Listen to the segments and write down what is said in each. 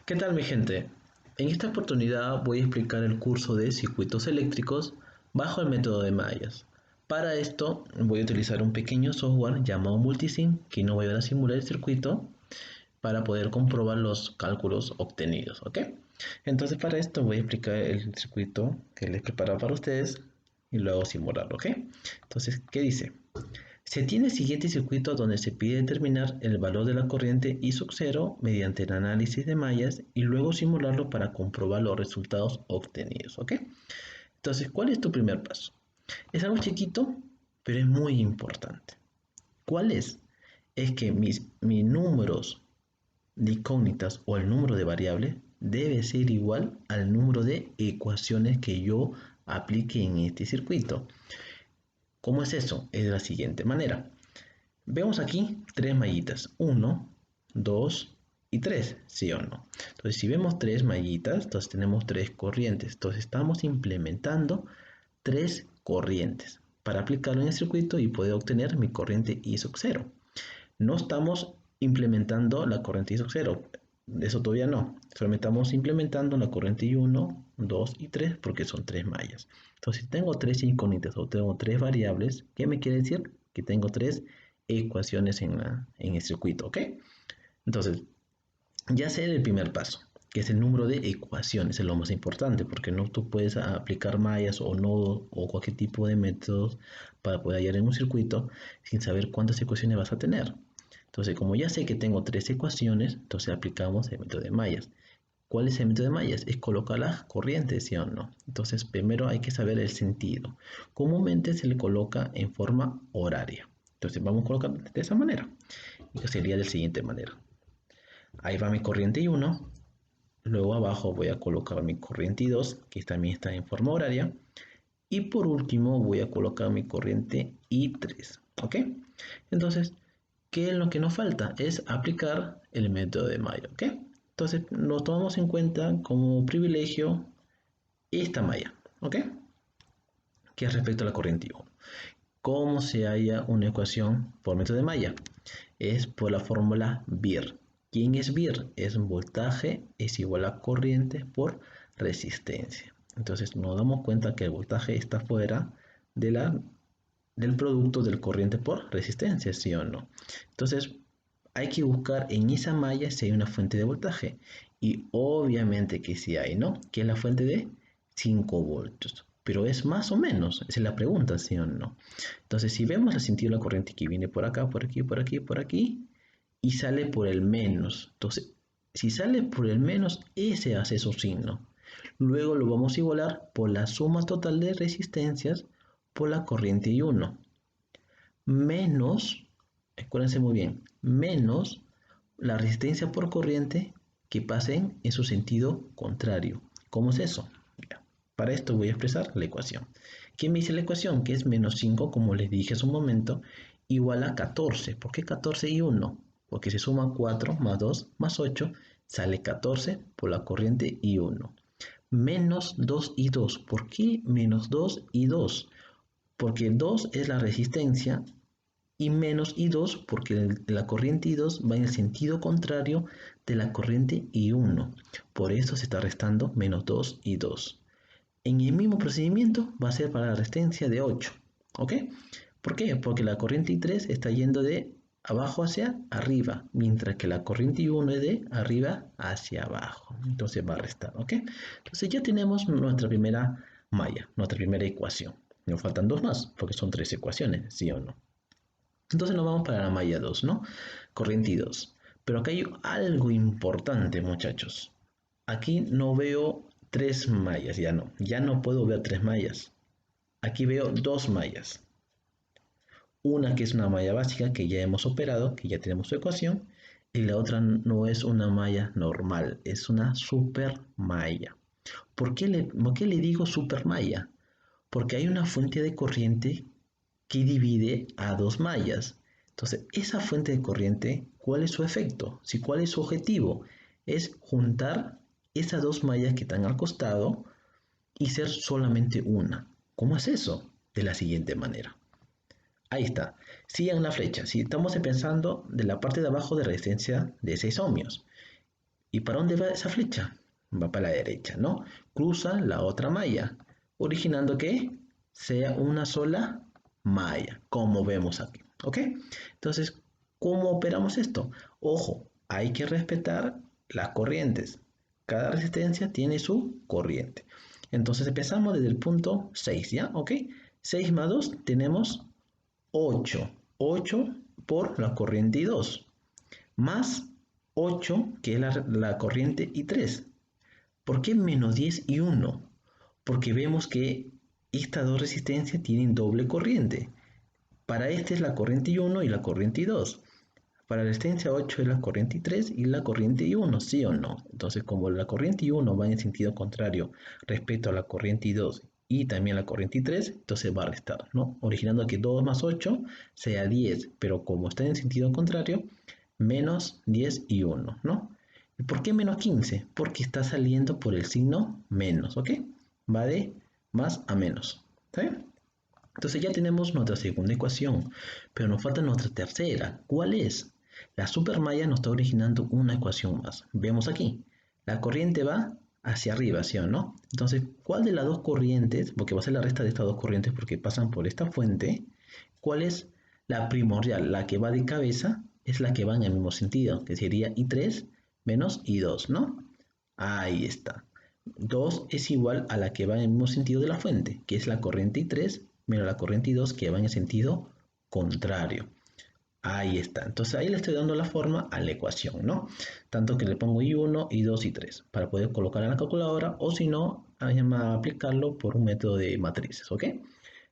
¿Qué tal mi gente? En esta oportunidad voy a explicar el curso de circuitos eléctricos bajo el método de mallas. Para esto voy a utilizar un pequeño software llamado Multisim que no voy a simular el circuito para poder comprobar los cálculos obtenidos, ¿ok? Entonces para esto voy a explicar el circuito que les he preparado para ustedes y luego simularlo, ¿ok? Entonces, ¿qué dice? Se tiene el siguiente circuito donde se pide determinar el valor de la corriente I sub 0 mediante el análisis de mallas y luego simularlo para comprobar los resultados obtenidos, ¿ok? Entonces, ¿cuál es tu primer paso? Es algo chiquito, pero es muy importante. ¿Cuál es? Es que mis números de incógnitas o el número de variables debe ser igual al número de ecuaciones que yo aplique en este circuito. ¿Cómo es eso? Es de la siguiente manera. Vemos aquí tres mallitas, 1, 2 y 3, ¿sí o no? Entonces, si vemos tres mallitas, entonces tenemos tres corrientes. Entonces, estamos implementando tres corrientes para aplicarlo en el circuito y poder obtener mi corriente I sub 0. No estamos implementando la corriente I sub 0, eso todavía no. Solamente estamos implementando la corriente I1, 2 y 3 porque son tres mallas. Entonces, si tengo tres incógnitas o tengo tres variables, ¿qué me quiere decir? Que tengo tres ecuaciones en el circuito, ¿ok? Entonces, ya sé el primer paso, que es el número de ecuaciones, es lo más importante, porque no tú puedes aplicar mallas o nodos o cualquier tipo de métodos para poder hallar en un circuito sin saber cuántas ecuaciones vas a tener. Entonces, como ya sé que tengo tres ecuaciones, entonces aplicamos el método de mallas. ¿Cuál es el método de mallas? Es colocar las corrientes, ¿sí o no? Entonces, primero hay que saber el sentido. Comúnmente se le coloca en forma horaria. Entonces, vamos a colocar de esa manera. Y que sería de la siguiente manera. Ahí va mi corriente I1. Luego abajo voy a colocar mi corriente I2, que también está en forma horaria. Y por último voy a colocar mi corriente I3. ¿Ok? Entonces, ¿qué es lo que nos falta? Es aplicar el método de malla. ¿Ok? Entonces, nos tomamos en cuenta como privilegio esta malla. ¿Ok? Que es respecto a la corriente I1. ¿Cómo se halla una ecuación por método de malla? Es por la fórmula BIR. ¿Quién es BIR? Es voltaje es igual a corriente por resistencia. Entonces nos damos cuenta que el voltaje está fuera del producto del corriente por resistencia, ¿sí o no? Entonces hay que buscar en esa malla si hay una fuente de voltaje. Y obviamente que sí hay, ¿no? Que es la fuente de 5 voltios. Pero es más o menos, esa es la pregunta, ¿sí o no? Entonces, si vemos el sentido de la corriente que viene por acá, por aquí, por aquí, por aquí, y sale por el menos. Entonces, si sale por el menos, ese hace su signo. Luego lo vamos a igualar por la suma total de resistencias por la corriente I1 menos, acuérdense muy bien, menos la resistencia por corriente que pasen en su sentido contrario. ¿Cómo es eso? Bien, para esto voy a expresar la ecuación. ¿Qué me dice la ecuación? Que es menos 5, como les dije hace un momento, igual a 14. ¿Por qué 14 y 1? Porque se suma 4 más 2 más 8, sale 14 por la corriente I1. Menos 2 y 2. ¿Por qué menos 2 y 2? Porque 2 es la resistencia y menos I2 porque la corriente I2 va en el sentido contrario de la corriente I1. Por eso se está restando menos 2 y 2. En el mismo procedimiento va a ser para la resistencia de 8. ¿Ok? ¿Por qué? Porque la corriente I3 está yendo de abajo hacia arriba, mientras que la corriente I1 es de arriba hacia abajo. Entonces va a restar. ¿Ok? Entonces ya tenemos nuestra primera malla, nuestra primera ecuación. Nos faltan dos más, porque son tres ecuaciones, ¿sí o no? Entonces nos vamos para la malla 2, ¿no? Corriente y 2. Pero acá hay algo importante, muchachos. Aquí no veo tres mallas, ya no puedo ver tres mallas. Aquí veo dos mallas. Una que es una malla básica que ya hemos operado, que ya tenemos su ecuación, y la otra no es una malla normal, es una super malla. ¿Por qué le digo super malla? Porque hay una fuente de corriente que divide a dos mallas. Entonces, esa fuente de corriente, ¿cuál es su efecto? Si, ¿cuál es su objetivo? Es juntar esas dos mallas que están al costado y ser solamente una. ¿Cómo es eso? De la siguiente manera. Ahí está. Sigan la flecha. Si estamos pensando de la parte de abajo de resistencia de 6 ohmios ¿Y para dónde va esa flecha? Va para la derecha, ¿no? Cruza la otra malla, originando que sea una sola malla, como vemos aquí, ¿ok? Entonces, ¿cómo operamos esto? Ojo, hay que respetar las corrientes. Cada resistencia tiene su corriente. Entonces empezamos desde el punto 6, ¿ya? ¿Ok? 6 más 2 tenemos 8. 8 por la corriente I2. Más 8, que es la corriente I3. ¿Por qué menos 10 y 1? Porque vemos que estas dos resistencias tienen doble corriente. Para este es la corriente I1 y la corriente I2. Para la resistencia 8 es la corriente I3 y la corriente I1, ¿sí o no? Entonces, como la corriente I1 va en sentido contrario respecto a la corriente I2 y también la corriente I3, entonces va a restar, ¿no? Originando que 2 más 8 sea 10, pero como está en sentido contrario, menos 10 y 1, ¿no? ¿Y por qué menos 15? Porque está saliendo por el signo menos, ¿ok? Va de más a menos, ¿está bien? Entonces ya tenemos nuestra segunda ecuación, pero nos falta nuestra tercera. ¿Cuál es? La supermalla nos está originando una ecuación más. Vemos aquí, la corriente va hacia arriba, ¿sí o no? Entonces, ¿cuál de las dos corrientes, porque va a ser la resta de estas dos corrientes porque pasan por esta fuente, cuál es la primordial? La que va de cabeza es la que va en el mismo sentido, que sería I3 menos I2, ¿no? Ahí está. 2 es igual a la que va en el mismo sentido de la fuente, que es la corriente I3 menos la corriente I2 que va en el sentido contrario. Ahí está. Entonces ahí le estoy dando la forma a la ecuación, ¿no? Tanto que le pongo I1, I2 y 3 para poder colocarla en la calculadora o si no, aplicarlo por un método de matrices, ¿ok?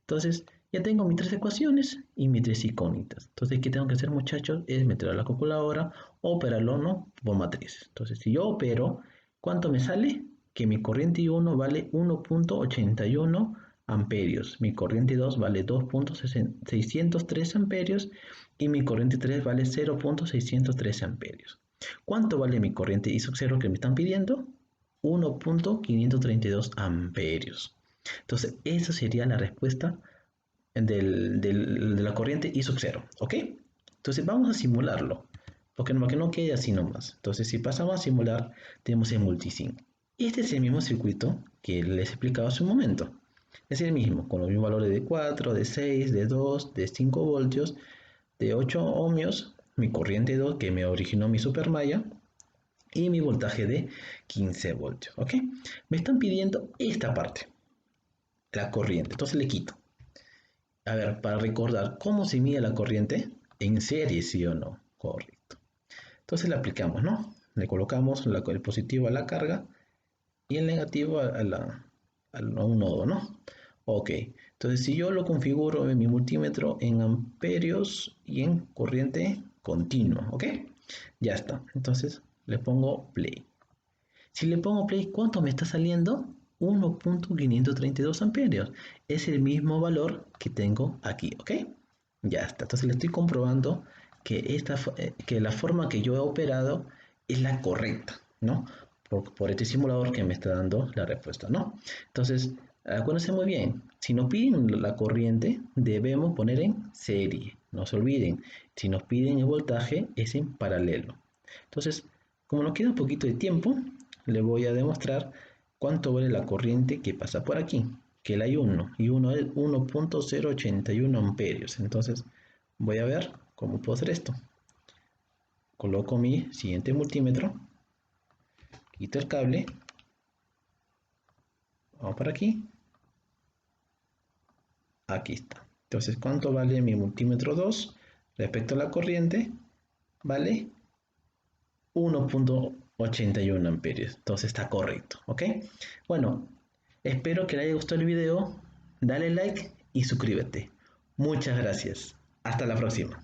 Entonces ya tengo mis tres ecuaciones y mis tres incógnitas. Entonces, ¿qué tengo que hacer, muchachos? Es meterlo a la calculadora o operarlo, ¿no? Por matrices. Entonces, si yo opero, ¿cuánto me sale? Que mi corriente I1 vale 1.81 amperios, mi corriente 2 vale 2.603 amperios y mi corriente 3 vale 0.613 amperios. ¿Cuánto vale mi corriente I sub 0 que me están pidiendo? 1.532 amperios. Entonces, esa sería la respuesta de la corriente I sub 0, ¿ok? Entonces, vamos a simularlo, porque para que no quede así nomás. Entonces, si pasamos a simular, tenemos el multisync. Este es el mismo circuito que les he explicado hace un momento. Es el mismo, con los mismos valores de 4, de 6, de 2, de 5 voltios, de 8 ohmios, mi corriente 2 que me originó mi supermalla y mi voltaje de 15 voltios, ¿ok? Me están pidiendo esta parte, la corriente, entonces le quito. A ver, para recordar, ¿cómo se mide la corriente? En serie, ¿sí o no? Correcto. Entonces le aplicamos, ¿no? Le colocamos el positivo a la carga y el negativo a un nodo, ¿no? Ok, entonces si yo lo configuro en mi multímetro en amperios y en corriente continua, ¿ok? Ya está, entonces le pongo play. Si le pongo play, ¿cuánto me está saliendo? 1.532 amperios. Es el mismo valor que tengo aquí, ¿ok? Ya está, entonces le estoy comprobando que, que la forma que yo he operado es la correcta, ¿no? Por este simulador que me está dando la respuesta, ¿no? Entonces, acuérdense muy bien, si nos piden la corriente, debemos poner en serie. No se olviden, si nos piden el voltaje, es en paralelo. Entonces, como nos queda un poquito de tiempo, le voy a demostrar cuánto vale la corriente que pasa por aquí, que la I1, y 1 es 1.081 amperios. Entonces, voy a ver cómo puedo hacer esto. Coloco mi siguiente multímetro, quito el cable, vamos para aquí, aquí está. Entonces, ¿cuánto vale mi multímetro 2 respecto a la corriente? Vale 1.81 amperios. Entonces está correcto, ¿ok? Bueno, espero que le haya gustado el video. Dale like y suscríbete. Muchas gracias. Hasta la próxima.